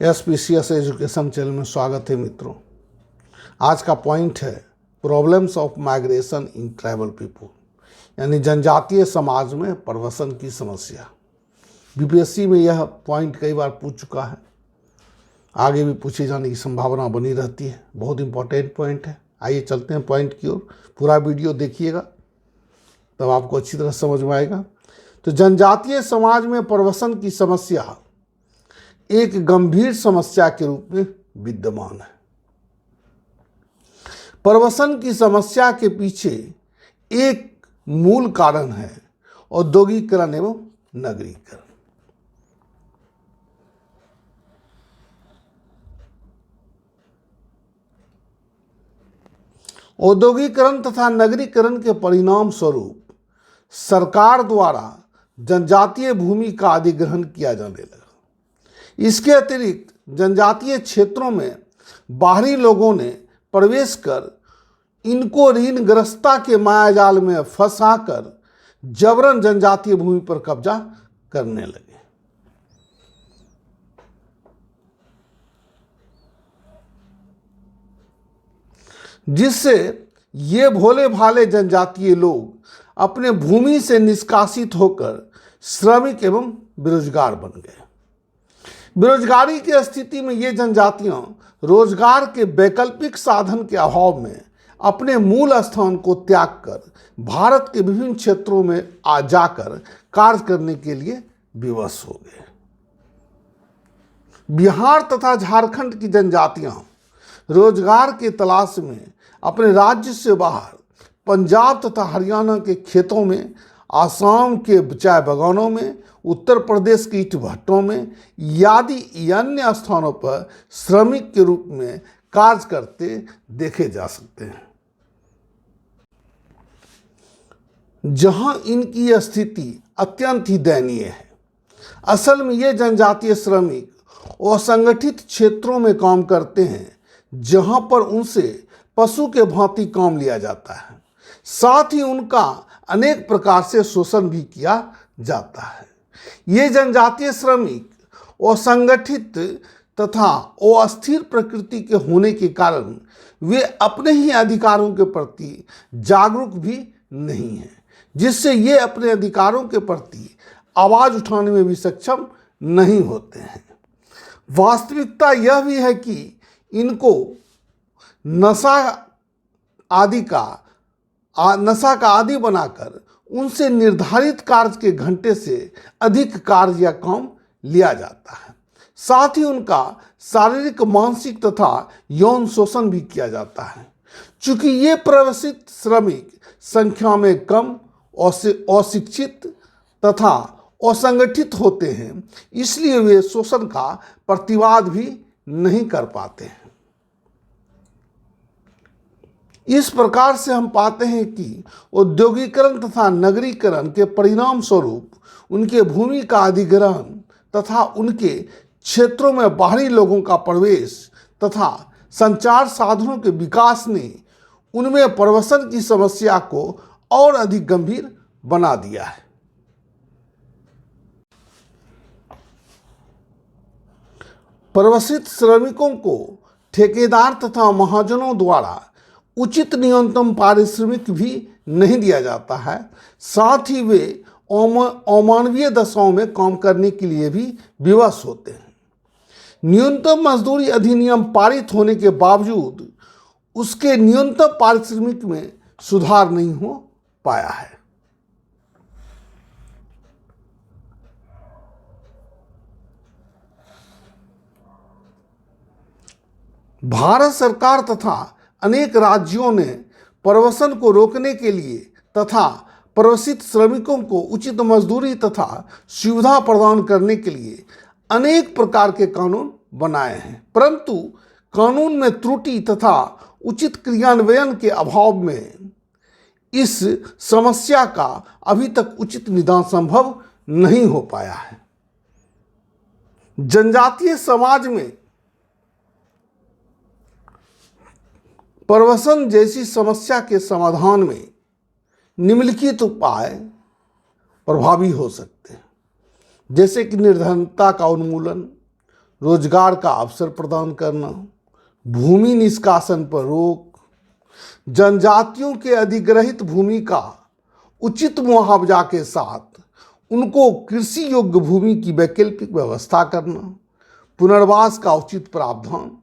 SPCS education channel में स्वागत है मित्रों। आज का पॉइंट है problems of migration in tribal people, यानी जनजातीय समाज में प्रवसन की समस्या। बीपीएससी में यह पॉइंट कई बार पूछ चुका है, आगे भी पूछे जाने की संभावना बनी रहती है। बहुत इंपॉर्टेंट पॉइंट है। आइए चलते हैं पॉइंट की ओर। पूरा वीडियो देखिएगा तब आपको अच्छी तरह समझ में आएगा। तो जनजातीय समाज में प्रवसन की समस्या एक गंभीर समस्या के रूप में विद्यमान है। प्रवसन की समस्या के पीछे एक मूल कारण है औद्योगिकरण एवं नगरीकरण। औद्योगिकरण तथा नगरीकरण के परिणाम स्वरूप सरकार द्वारा जनजातीय भूमि का अधिग्रहण किया जाने लगा। इसके अतिरिक्त जनजातीय क्षेत्रों में बाहरी लोगों ने प्रवेश कर इनको ऋणग्रस्तता के मायाजाल में फंसाकर जबरन जनजातीय भूमि पर कब्जा करने लगे। जिससे ये भोले भाले जनजातीय लोग अपने भूमि से निष्कासित होकर श्रमिक एवं बेरोजगार बन गए। बेरोजगारी की स्थिति में ये जनजातियां रोजगार के वैकल्पिक साधन के अभाव में अपने मूल स्थान को त्याग कर भारत के विभिन्न क्षेत्रों में आ जाकर कार्य करने के लिए विवश हो गए। बिहार तथा झारखंड की जनजातियां रोजगार के तलाश में अपने राज्य से बाहर पंजाब तथा हरियाणा के खेतों में, आसाम के चाय बागानों में, उत्तर प्रदेश के ईंट भट्टों में आदि अन्य स्थानों पर श्रमिक के रूप में कार्य करते देखे जा सकते हैं। जहां इनकी स्थिति अत्यंत ही दयनीय है। असल में ये जनजातीय श्रमिक असंगठित क्षेत्रों में काम करते हैं, जहां पर उनसे पशु के भांति काम लिया जाता है। साथ ही उनका अनेक प्रकार से शोषण भी किया जाता है। ये जनजातीय श्रमिक असंगठित तथा अस्थिर प्रकृति के होने के कारण वे अपने ही अधिकारों के प्रति जागरूक भी नहीं हैं, जिससे ये अपने अधिकारों के प्रति आवाज उठाने में भी सक्षम नहीं होते हैं। वास्तविकता यह भी है कि इनको नशा का आदी बनाकर उनसे निर्धारित कार्य के घंटे से अधिक कार्य या काम लिया जाता है। साथ ही उनका शारीरिक, मानसिक तथा यौन शोषण भी किया जाता है। चूंकि ये प्रवसित श्रमिक संख्या में कम, अशिक्षित तथा असंगठित होते हैं, इसलिए वे शोषण का प्रतिवाद भी नहीं कर पाते हैं। इस प्रकार से हम पाते हैं कि औद्योगिकरण तथा नगरीकरण के परिणाम स्वरूप उनके भूमि का अधिग्रहण तथा उनके क्षेत्रों में बाहरी लोगों का प्रवेश तथा संचार साधनों के विकास ने उनमें प्रवसन की समस्या को और अधिक गंभीर बना दिया है। प्रवसित श्रमिकों को ठेकेदार तथा महाजनों द्वारा उचित न्यूनतम पारिश्रमिक भी नहीं दिया जाता है। साथ ही वे अमानवीय दशाओं में काम करने के लिए भी विवश होते हैं। न्यूनतम मजदूरी अधिनियम पारित होने के बावजूद उसके न्यूनतम पारिश्रमिक में सुधार नहीं हो पाया है। भारत सरकार तथा अनेक राज्यों ने प्रवसन को रोकने के लिए तथा प्रवसित श्रमिकों को उचित मजदूरी तथा सुविधा प्रदान करने के लिए अनेक प्रकार के कानून बनाए हैं, परंतु कानून में त्रुटि तथा उचित क्रियान्वयन के अभाव में इस समस्या का अभी तक उचित निदान संभव नहीं हो पाया है। जनजातीय समाज में प्रवसन जैसी समस्या के समाधान में निम्नलिखित उपाय प्रभावी हो सकते हैं, जैसे कि निर्धनता का उन्मूलन, रोजगार का अवसर प्रदान करना, भूमि निष्कासन पर रोक, जनजातियों के अधिग्रहित भूमि का उचित मुआवजा के साथ उनको कृषि योग्य भूमि की वैकल्पिक व्यवस्था करना, पुनर्वास का उचित प्रावधान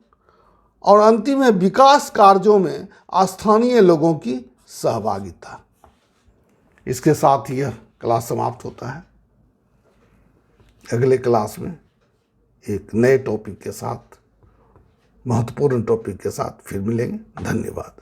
और अंतिम है विकास कार्यों में स्थानीय लोगों की सहभागिता। इसके साथ यह क्लास समाप्त होता है। अगले क्लास में एक नए टॉपिक के साथ, महत्वपूर्ण टॉपिक के साथ फिर मिलेंगे। धन्यवाद।